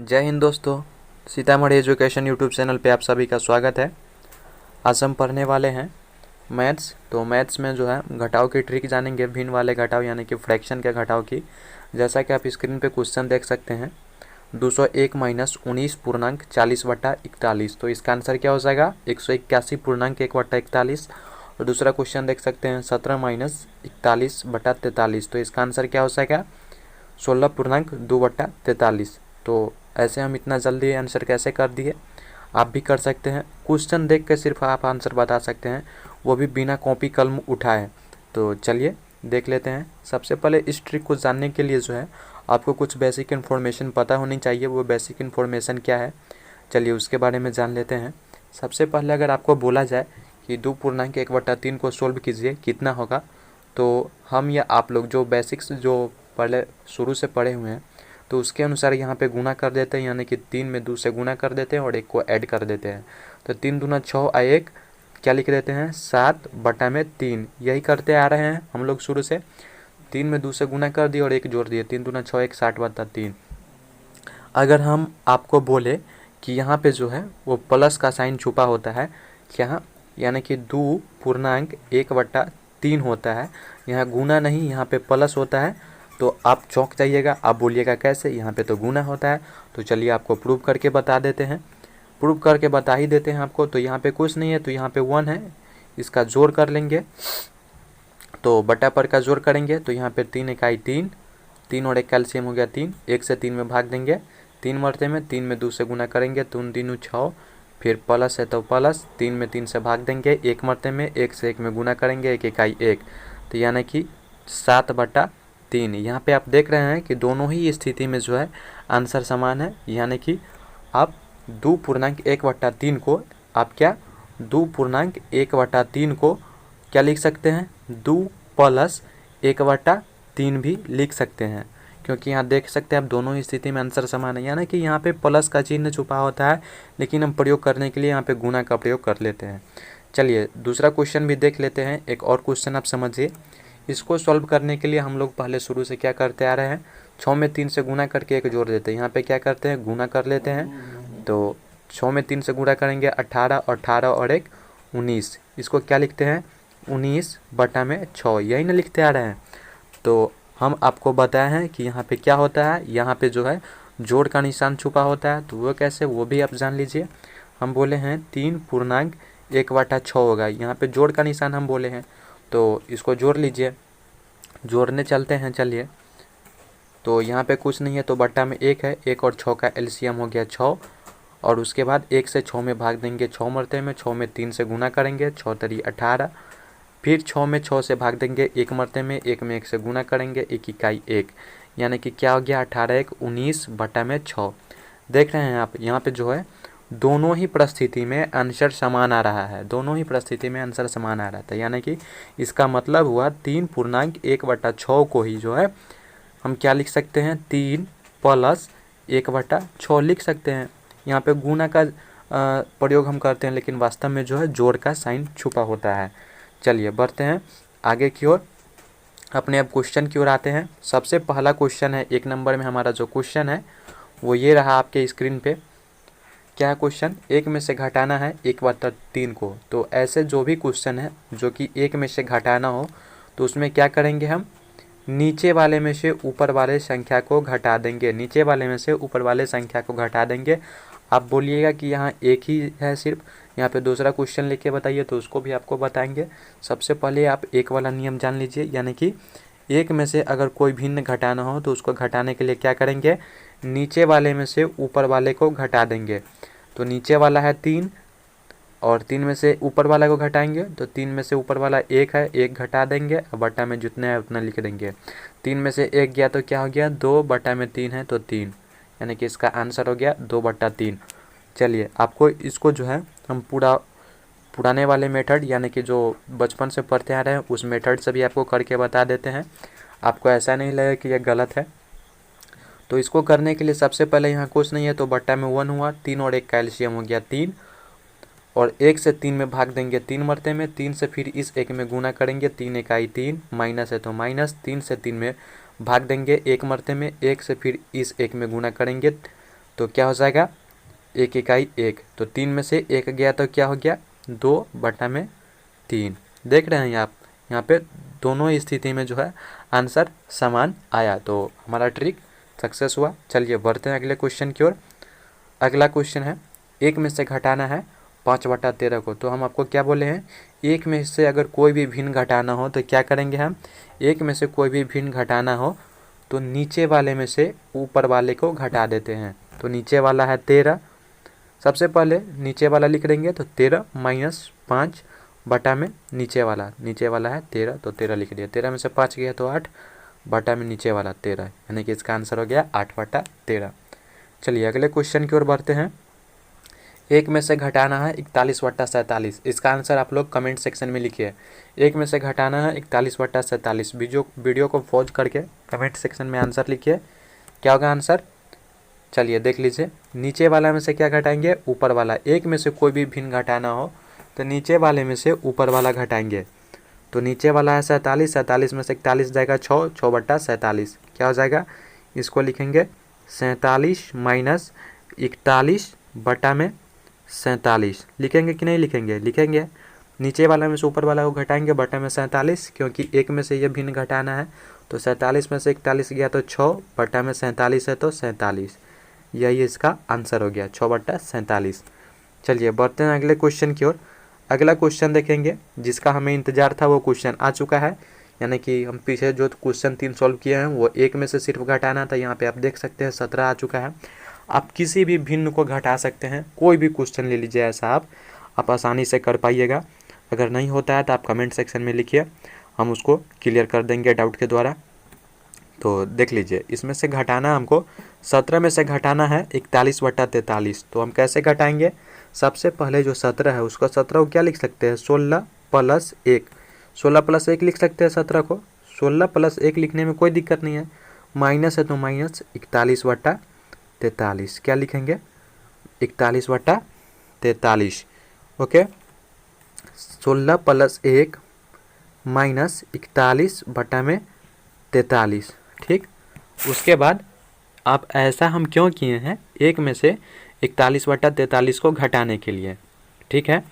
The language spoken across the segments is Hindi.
जय हिंद दोस्तों। सीतामढ़ी एजुकेशन यूट्यूब चैनल पे आप सभी का स्वागत है। आज हम पढ़ने वाले हैं मैथ्स। तो मैथ्स में जो है घटाव की ट्रिक जानेंगे, भिन्न वाले घटाव यानी कि फ्रैक्शन के घटाव की। जैसा कि आप स्क्रीन पे क्वेश्चन देख सकते हैं 201 माइनस 19/40/41। तो इसका आंसर क्या हो जाएगा 181.1/41। और दूसरा क्वेश्चन देख सकते हैं 17 माइनस 41/43। तो इसका आंसर क्या हो जाएगा 16.2/43। तो ऐसे हम इतना जल्दी आंसर कैसे कर दिए, आप भी कर सकते हैं। क्वेश्चन देख के सिर्फ आप आंसर बता सकते हैं, वो भी बिना कॉपी कलम उठाए। तो चलिए देख लेते हैं। सबसे पहले इस ट्रिक को जानने के लिए जो है आपको कुछ बेसिक इन्फॉर्मेशन पता होनी चाहिए। वो बेसिक इन्फॉर्मेशन क्या है, चलिए उसके बारे में जान लेते हैं। सबसे पहले अगर आपको बोला जाए कि 2.1/3 को सोल्व कीजिए कितना होगा, तो हम या आप लोग जो बेसिक्स जो पहले शुरू से पढ़े हुए हैं तो उसके अनुसार यहाँ पे गुना कर देते हैं, यानी कि 3 में 2 से गुना कर देते हैं और 1 को ऐड कर देते हैं। तो 3 दूना 6 और 1 क्या लिख देते हैं 7/3। यही करते आ रहे हैं हम लोग शुरू से। 3 में 2 से गुना कर दिए और 1 जोड़ दिए, 3 दूना 6 1 60/3। अगर हम आपको बोले कि यहाँ पे जो है वो प्लस का साइन छुपा होता है यहाँ, यानी कि 2.1/3 होता है, यहाँ गुना नहीं यहाँ पे प्लस होता है, तो आप चौंक जाइएगा। आप बोलिएगा कैसे, यहाँ पे तो गुना होता है। तो चलिए आपको प्रूव करके बता देते हैं। प्रूव करके बता ही देते हैं आपको। तो यहाँ पे कुछ नहीं है, तो यहाँ पे 1 है, इसका जोड़ कर लेंगे। तो बटा पर का जोड़ करेंगे तो यहाँ पे 3 इकाई 3, 3 और 1 कैल्शियम हो गया 3, 1 से 3 में भाग देंगे 3 मरते में, 3 में 2 से गुना करेंगे 3 3 6, फिर प्लस है तो प्लस, 3 में 3 से भाग देंगे 1 मरते में, 1 से 1 में गुना करेंगे 1 इकाई 1, तो यानी कि 7/3। यहाँ पे आप देख रहे हैं कि दोनों ही स्थिति में जो है आंसर समान है, यानी कि आप 2.1/3 को आप क्या 2.1/3 को क्या लिख सकते हैं 2 + 1/3 भी लिख सकते हैं, क्योंकि यहाँ देख सकते हैं आप दोनों ही स्थिति में आंसर समान है। यानी कि यहाँ पे प्लस का चिन्ह छुपा होता है, लेकिन हम प्रयोग करने के लिए यहाँ पे गुना का प्रयोग कर लेते हैं। चलिए दूसरा क्वेश्चन भी देख लेते हैं। एक और क्वेश्चन आप समझिए। इसको सॉल्व करने के लिए हम लोग पहले शुरू से क्या करते आ रहे हैं, 6 में 3 से गुना करके 1 जोड़ देते हैं। यहाँ पे क्या करते हैं गुना कर लेते हैं। तो 6 में 3 से गुना करेंगे 18, 18 और 1 19। इसको क्या लिखते हैं 19/6, यही ना लिखते आ रहे हैं। तो हम आपको बताए हैं कि यहाँ पे क्या होता है, यहाँ पे जो है जोड़ का निशान छुपा होता है। तो वो कैसे, वो भी आप जान लीजिए। हम बोले हैं 3.1/6 होगा, यहाँ पे जोड़ का निशान हम बोले हैं, तो इसको जोड़ लीजिए। जोड़ने चलते हैं चलिए। तो यहाँ पे कुछ नहीं है, तो बट्टा में 1 है, 1 और 6 का एलसीएम हो गया 6, और उसके बाद 1 से 6 में भाग देंगे 6 मरते में, 6 में 3 से गुना करेंगे 6 3 18, फिर 6 में 6 से भाग देंगे 1 मरते में, 1 में 1 से गुना करेंगे 1 इकाई 1, यानी कि क्या हो गया 18 1 19/6। देख रहे हैं आप यहाँ पे जो है दोनों ही परिस्थिति में आंसर समान आ रहा है, दोनों ही परिस्थिति में आंसर समान आ रहा था। यानी कि इसका मतलब हुआ 3.1/6 को ही जो है हम क्या लिख सकते हैं 3 + 1/6 लिख सकते हैं। यहाँ पे गुना का प्रयोग हम करते हैं, लेकिन वास्तव में जो है जोड़ का साइन छुपा होता है। चलिए बढ़ते हैं आगे की ओर, अपने अब क्वेश्चन की ओर आते हैं। सबसे पहला क्वेश्चन है 1 नंबर में हमारा जो क्वेश्चन है वो ये रहा आपके स्क्रीन पे। क्या है क्वेश्चन, 1 में से घटाना है 1/3 को। तो ऐसे जो भी क्वेश्चन है जो कि 1 में से घटाना हो, तो उसमें क्या करेंगे हम नीचे वाले में से ऊपर वाले संख्या को घटा देंगे, नीचे वाले में से ऊपर वाले संख्या को घटा देंगे। आप बोलिएगा कि यहाँ एक ही है सिर्फ, यहाँ पे दूसरा क्वेश्चन लिख के बताइए, तो उसको भी आपको बताएंगे। सबसे पहले आप एक वाला नियम जान लीजिए, यानी कि 1 में से अगर कोई भिन्न घटाना हो तो उसको घटाने के लिए क्या करेंगे नीचे वाले में से ऊपर वाले को घटा देंगे। तो नीचे वाला है 3 और 3 में से ऊपर वाला को घटाएंगे, तो 3 में से ऊपर वाला 1 है, 1 घटा देंगे और बटा में जितना है उतना लिख देंगे। 3 में से 1 गया तो क्या हो गया 2/3 है, तो 3, यानी कि इसका आंसर हो गया 2/3। चलिए आपको इसको जो है हम पुराने वाले मेथड यानी कि जो बचपन से पढ़ते आ रहे हैं उस मेथड से भी आपको करके बता देते हैं, आपको ऐसा नहीं लगेगा कि यह गलत है। तो इसको करने के लिए सबसे पहले यहाँ कुछ नहीं है, तो बट्टा में 1 हुआ, 3 और 1 का एलसीएम हो गया 3, और 1 से 3 में भाग देंगे 3 मरते में, 3 से फिर इस 1 में गुना करेंगे 3 इकाई 3, माइनस है तो माइनस, 3 से 3 में भाग देंगे 1 मरते में, 1 से फिर इस 1 में गुना करेंगे तो क्या हो जाएगा, 1 इकाई 1, तो 3 में से 1 गया तो क्या हो गया, 2/3। देख रहे हैं आप यहाँ पे दोनों स्थिति में जो है आंसर समान आया, तो हमारा ट्रिक सक्सेस हुआ। चलिए बढ़ते हैं अगले क्वेश्चन की ओर। अगला क्वेश्चन है, 1 में से घटाना है 5/13 को। तो हम आपको क्या बोले हैं, 1 में से अगर कोई भी भिन्न घटाना हो तो क्या करेंगे हम, 1 में से कोई भी भिन्न घटाना हो तो नीचे वाले में से ऊपर वाले को घटा देते हैं। तो नीचे वाला है 13, सबसे पहले नीचे वाला लिख देंगे, तो 13 माइनस 5 बटा में नीचे वाला है 13, तो 13 लिख दिया। 13 में से 5 गया तो 8 बटा में नीचे वाला 13, यानी कि इसका आंसर हो गया 8/13। चलिए अगले क्वेश्चन की ओर बढ़ते हैं। 1 में से घटाना है 41/47। इसका आंसर आप लोग कमेंट सेक्शन में लिखिए। 1 में से घटाना है 41/47। वीडियो को पॉज करके कमेंट सेक्शन में आंसर लिखिए, क्या होगा आंसर। चलिए देख लीजिए, नीचे वाला में से क्या घटाएंगे, ऊपर वाला। 1 में से कोई भी भिन्न घटाना हो तो नीचे वाले में से ऊपर वाला घटाएंगे। तो नीचे वाला है 47, 47 में से 41 जाएगा 6, 6/47 क्या हो जाएगा, इसको लिखेंगे 47 माइनस 41 बटा में 47। लिखेंगे कि नहीं लिखेंगे, लिखेंगे। नीचे वाला में से ऊपर वाला को घटाएंगे बटा में 47, क्योंकि 1 में से ये भिन्न घटाना है। तो 47 में से 41 गया तो 6 बटा में 47 है तो 47, यही इसका आंसर हो गया 6/47। चलिए बढ़ते हैं अगले क्वेश्चन की ओर। अगला क्वेश्चन देखेंगे, जिसका हमें इंतजार था वो क्वेश्चन आ चुका है, यानी कि हम पीछे जो क्वेश्चन 3 सॉल्व किए हैं वो 1 में से सिर्फ घटाना था। यहाँ पे आप देख सकते हैं 17 आ चुका है। आप किसी भी भिन्न को घटा सकते हैं, कोई भी क्वेश्चन ले लीजिए ऐसा आप आसानी से कर पाइएगा। अगर नहीं होता है तो आप कमेंट सेक्शन में लिखिए, हम उसको क्लियर कर देंगे डाउट के द्वारा। तो देख लीजिए, इसमें से घटाना हमको 17 में से घटाना है 41/43। तो हम कैसे घटाएंगे, सबसे पहले जो 17 है उसको 17 को क्या लिख सकते हैं, 16 + 1। 16 + 1 लिख सकते हैं 17 को। 16 + 1 लिखने में कोई दिक्कत नहीं है, माइनस है तो माइनस 41/43 क्या लिखेंगे, 41/43। ओके, 16 + 1 माइनस 41/43, ठीक। उसके बाद आप ऐसा हम क्यों किए हैं, 1 में से 41/43 को घटाने के लिए, ठीक है।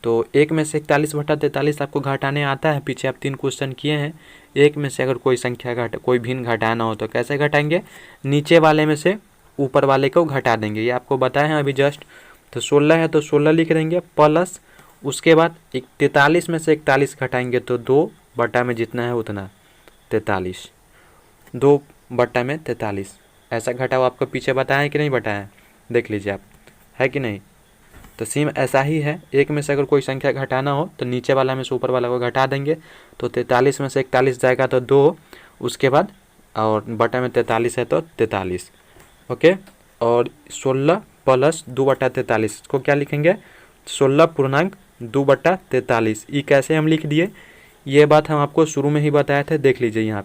तो 1 में से 41/43 आपको घटाने आता है, पीछे आप 3 क्वेश्चन किए हैं। 1 में से अगर कोई संख्या कोई भिन्न घटाना हो तो कैसे घटाएंगे, नीचे वाले में से ऊपर वाले को घटा देंगे, ये आपको बताए हैं अभी जस्ट। तो 16 है तो 16 लिख देंगे, प्लस उसके बाद 43 में से 41 घटाएंगे तो 2 बटा में जितना है उतना 43, 2 बटा में 43। ऐसा घटाओ आपको पीछे बताया है कि नहीं बताया है, देख लीजिए आप, है कि नहीं। तो सेम ऐसा ही है, 1 में से अगर कोई संख्या घटाना हो तो नीचे वाला में से ऊपर वाला को घटा देंगे। तो 43 में से 41 जाएगा तो 2, उसके बाद और बटा में 43 है तो 43। ओके, और 16 + 2/43 को क्या लिखेंगे, 16.2/43। ये कैसे हम लिख दिए, ये बात हम आपको शुरू में ही बताए थे, देख लीजिए यहाँ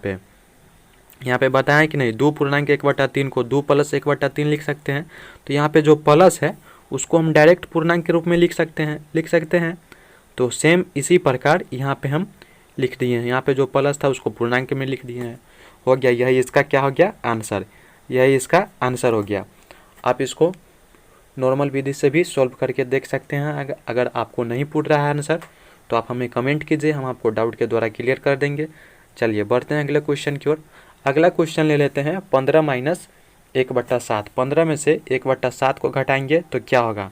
पे बताया कि नहीं, 2.1/3 को 2 + 1/3 लिख सकते हैं। तो यहाँ पे जो प्लस है उसको हम डायरेक्ट पूर्णांक के रूप में लिख सकते हैं। तो सेम इसी प्रकार यहाँ पे हम लिख दिए हैं, यहाँ पे जो प्लस था उसको पूर्णांक में लिख दिए हैं, हो गया। यही इसका क्या हो गया आंसर, यही इसका आंसर हो गया। आप इसको नॉर्मल विधि से भी सॉल्व करके देख सकते हैं। अगर आपको नहीं पूछ रहा है आंसर तो आप हमें कमेंट कीजिए, हम आपको डाउट के द्वारा क्लियर कर देंगे। चलिए बढ़ते हैं अगले क्वेश्चन की ओर। अगला क्वेश्चन ले लेते हैं, 15 माइनस 1/7। 15 में से 1/7 को घटाएंगे तो क्या होगा।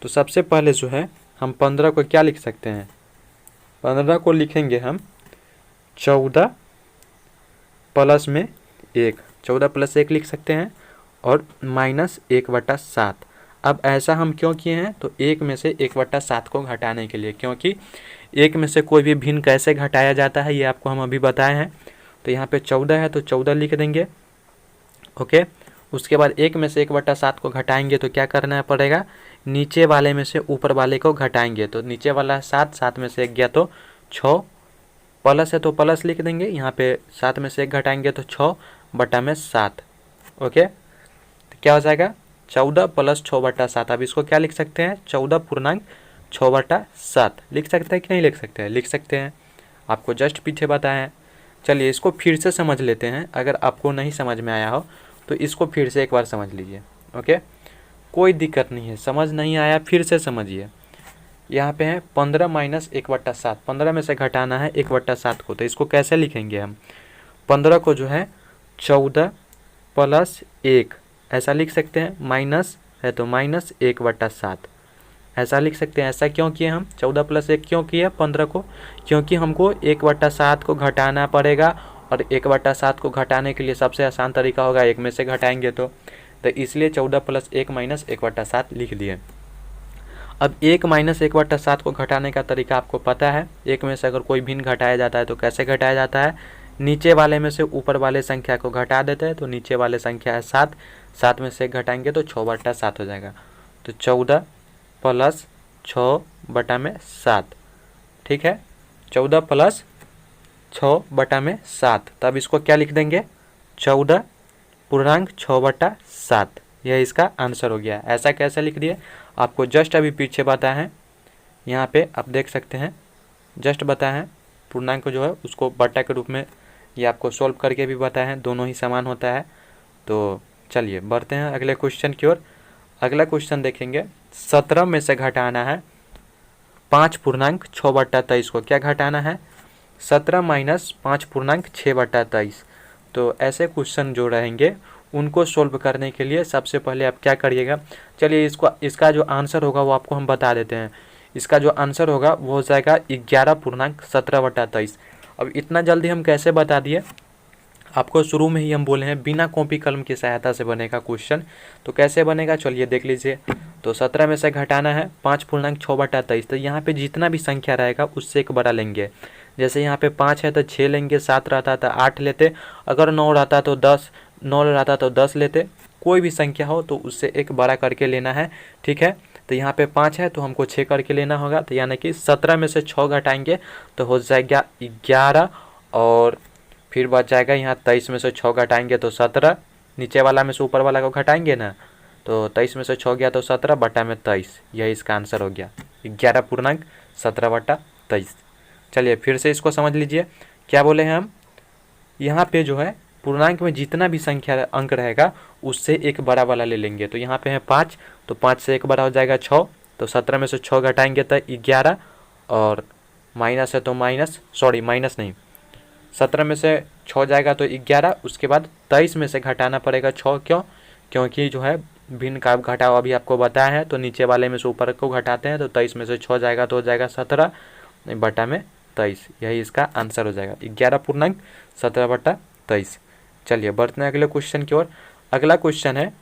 तो सबसे पहले जो है हम 15 को क्या लिख सकते हैं, 15 को लिखेंगे हम 14 प्लस में 1, 14 + 1 लिख सकते हैं, और माइनस 1/7। अब ऐसा हम क्यों किए हैं, तो 1 में से 1/7 को घटाने के लिए, क्योंकि 1 में से कोई भी भिन्न कैसे घटाया जाता है ये आपको हम अभी बताए हैं। तो यहाँ पे 14 है तो 14 लिख देंगे। ओके, उसके बाद 1 में से 1/7 को घटाएंगे तो क्या करना पड़ेगा, नीचे वाले में से ऊपर वाले को घटाएंगे। तो नीचे वाला है 7, 7 में से 1 गया तो 6, प्लस है तो प्लस लिख देंगे। यहाँ पे 7 में से 1 घटाएंगे तो 6 बटा में 7। ओके, तो क्या हो जाएगा 14 + 6/7। अब इसको क्या लिख सकते हैं, 14.6/7 लिख सकते हैं कि नहीं लिख सकते हैं, लिख सकते हैं, आपको जस्ट पीछे बताया है। चलिए इसको फिर से समझ लेते हैं, अगर आपको नहीं समझ में आया हो तो इसको फिर से एक बार समझ लीजिए। ओके, कोई दिक्कत नहीं है। समझ नहीं आया फिर से समझिए। यहाँ पे है 15 माइनस 1/7, 15 में से घटाना है 1/7 को, तो इसको कैसे लिखेंगे हम? 15 को जो है 14 प्लस 1 ऐसा लिख सकते हैं, माइनस है तो माइनस 1/7 ऐसा लिख सकते हैं। ऐसा क्यों किए हम? 14 प्लस 1 क्यों किए 15 को? क्योंकि हमको 1/7 को घटाना पड़ेगा, और 1/7 को घटाने के लिए सबसे आसान तरीका होगा 1 में से घटाएंगे तो इसलिए 14 प्लस 1 माइनस 1/7 लिख दिए। अब 1 माइनस 1/7 को घटाने का तरीका आपको पता है। 1 में से अगर कोई भिन्न घटाया जाता है तो कैसे घटाया जाता है? नीचे वाले में से ऊपर वाले संख्या को घटा देते हैं, तो नीचे वाले संख्या है 7, 7 में से घटाएंगे तो 6/7 हो जाएगा। तो 14 प्लस 6/7, ठीक है, 14 प्लस 6/7, तब इसको क्या लिख देंगे? 14 पूर्णांक 6/7, यह इसका आंसर हो गया। ऐसा कैसे लिख दिए? आपको जस्ट अभी पीछे बताया है, यहाँ पे आप देख सकते हैं, जस्ट बताया है पूर्णांक जो है उसको बट्टा के रूप में, ये आपको सोल्व करके भी बताया है, दोनों ही समान होता है। तो चलिए बढ़ते हैं अगले क्वेश्चन की ओर। अगला क्वेश्चन देखेंगे, 17 में से घटाना है 5/6/23 को। क्या घटाना है? 17 माइनस 5/6/23। तो ऐसे क्वेश्चन जो रहेंगे उनको सोल्व करने के लिए सबसे पहले आप क्या करिएगा, चलिए इसका जो आंसर होगा वो आपको हम बता देते हैं। इसका जो आंसर होगा वो हो जाएगा 11/17/23। अब इतना जल्दी हम कैसे बता दिए? आपको शुरू में ही हम बोले हैं बिना कॉपी कलम की सहायता से बनेगा क्वेश्चन। तो कैसे बनेगा चलिए देख लीजिए। तो 17 में से घटाना है 5/6/23, तो यहाँ पे जितना भी संख्या रहेगा उससे एक बड़ा लेंगे। जैसे यहाँ पे 5 है तो 6 लेंगे, 7 रहता तो 8 लेते, अगर 9 रहता तो 10, 9 रहता तो 10 लेते। कोई भी संख्या हो तो उससे एक बड़ा करके लेना है, ठीक है। तो यहाँ पे 5 है तो हमको 6 करके लेना होगा, तो यानी कि 17 में से 6 घटाएंगे तो हो जाएगा 11, और फिर बच जाएगा यहाँ 23 में से 6 घटाएंगे तो 17, नीचे वाला में से ऊपर वाला को घटाएंगे ना, तो 23 में से 6 गया तो 17/23, यही इसका आंसर हो गया 11/17/23। चलिए फिर से इसको समझ लीजिए, क्या बोले हैं हम? यहाँ पे जो है पूर्णांक में जितना भी संख्या अंक रहेगा उससे एक बड़ा वाला ले लेंगे। तो यहाँ पे है 5, तो 5 से एक बड़ा हो जाएगा 6, तो 17 में से 6 घटाएंगे तो 11, और माइनस है तो माइनस नहीं, 17 में से 6 जाएगा तो 11, उसके बाद 23 में से घटाना पड़ेगा 6, क्यों? क्योंकि जो है भिन्न का घटाव अभी आपको बताया है, तो नीचे वाले में से ऊपर को घटाते हैं, तो 23 में से 6 जाएगा तो हो जाएगा 17/23, यही इसका आंसर हो जाएगा 11/17/23। चलिए बढ़ते हैं अगले क्वेश्चन की ओर। अगला क्वेश्चन है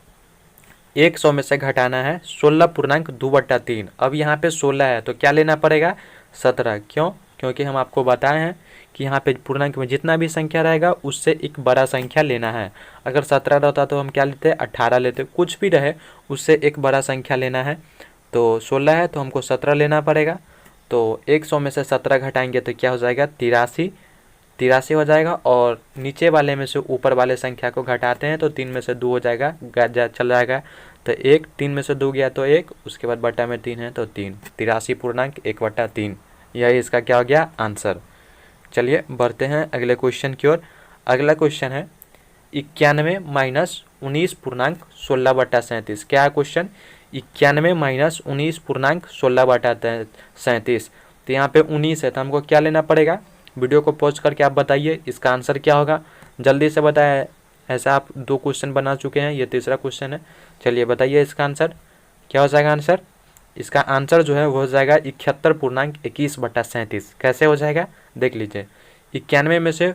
100 में से घटाना है 16.2/3। अब यहाँ पे 16 है तो क्या लेना पड़ेगा? 17, क्यों? क्योंकि हम आपको बताए हैं कि यहाँ पे पूर्णांक में जितना भी संख्या रहेगा उससे एक बड़ा संख्या लेना है। अगर 17 रहता तो हम क्या लेते? 18 लेते, कुछ भी रहे उससे एक बड़ा संख्या लेना है। तो 16 है तो हमको 17 लेना पड़ेगा। तो 100 में से 17 घटाएंगे तो क्या हो जाएगा? 83 हो जाएगा, और नीचे वाले में से ऊपर वाले संख्या को घटाते हैं तो 3 में से 2 हो जाएगा, चल जाएगा, तो 1, 3 में से 2 गया तो 1, उसके बाद बटा में 3 है तो 3, 83/1/3, यही इसका क्या हो गया? आंसर। चलिए बढ़ते हैं अगले क्वेश्चन की ओर। अगला क्वेश्चन है 91 माइनस 19.16/37। क्या है क्वेश्चन? 91 माइनस 19.16/37। तो यहाँ पे 19 है तो हमको क्या लेना पड़ेगा? वीडियो को पॉज करके आप बताइए इसका आंसर क्या होगा, जल्दी से बताया। ऐसा आप 2 क्वेश्चन बना चुके हैं, ये तीसरा क्वेश्चन है। चलिए बताइए इसका आंसर क्या हो जाएगा? आंसर, इसका आंसर जो है वो हो जाएगा 71.21/37। कैसे हो जाएगा देख लीजिए। 91 में से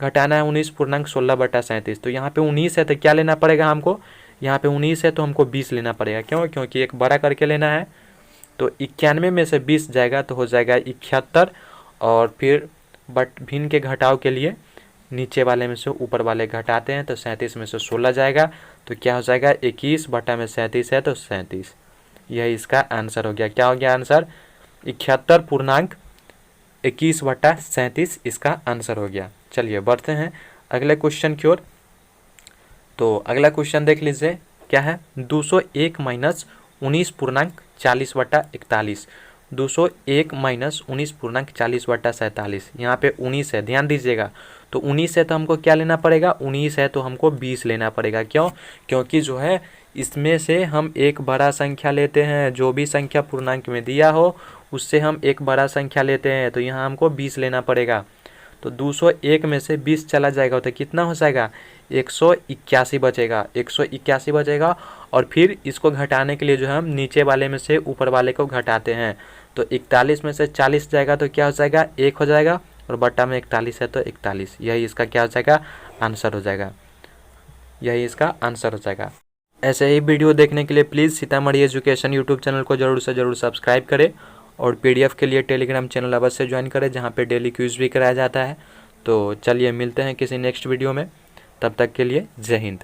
घटाना है 19.16/37, तो यहाँ पे 19 है तो क्या लेना पड़ेगा हमको? यहाँ पे 19 है तो हमको 20 लेना पड़ेगा, क्यों? क्योंकि एक बड़ा करके लेना है। तो 91 में से 20 जाएगा तो हो जाएगा 71, और फिर भिन्न के घटाव के लिए नीचे वाले में से ऊपर वाले घटाते हैं तो 37 में से 16 जाएगा, तो क्या हो जाएगा? 21/37 है तो 37, यही इसका आंसर हो गया। क्या हो गया आंसर? 71.21/37 इसका आंसर हो गया। चलिए बढ़ते हैं अगले क्वेश्चन की ओर। तो अगला क्वेश्चन देख लीजिए क्या है? 201 माइनस 19.40/41। 201 माइनस 19.40/47। यहाँ पे 19 है, ध्यान दीजिएगा। तो 19 है तो हमको क्या लेना पड़ेगा? 19 है तो हमको 20 लेना पड़ेगा, क्यों? क्योंकि जो है इसमें से हम एक बड़ा संख्या लेते हैं, जो भी संख्या पूर्णांक में दिया हो उससे हम एक बड़ा संख्या लेते हैं। तो यहाँ हमको 20 लेना पड़ेगा। तो 201 में से 20 चला जाएगा तो कितना हो जाएगा, 181 बचेगा। 181 बचेगा और फिर इसको घटाने के लिए जो है हम नीचे वाले में से ऊपर वाले को घटाते हैं। तो 41 में से 40 जाएगा तो क्या हो जाएगा, 1 हो जाएगा, और बट्टा में 41 है तो 41। यही इसका क्या हो जाएगा, आंसर हो जाएगा। यही इसका आंसर हो जाएगा। ऐसे ही वीडियो देखने के लिए please Sitamarhi education YouTube channel को ज़रूर से ज़रूर सब्सक्राइब करें, और पीडीएफ के लिए टेलीग्राम चैनल अवश्य ज्वाइन करें, जहाँ पे डेली क्विज भी कराया जाता है। तो चलिए मिलते हैं किसी नेक्स्ट वीडियो में, तब तक के लिए जय हिंद।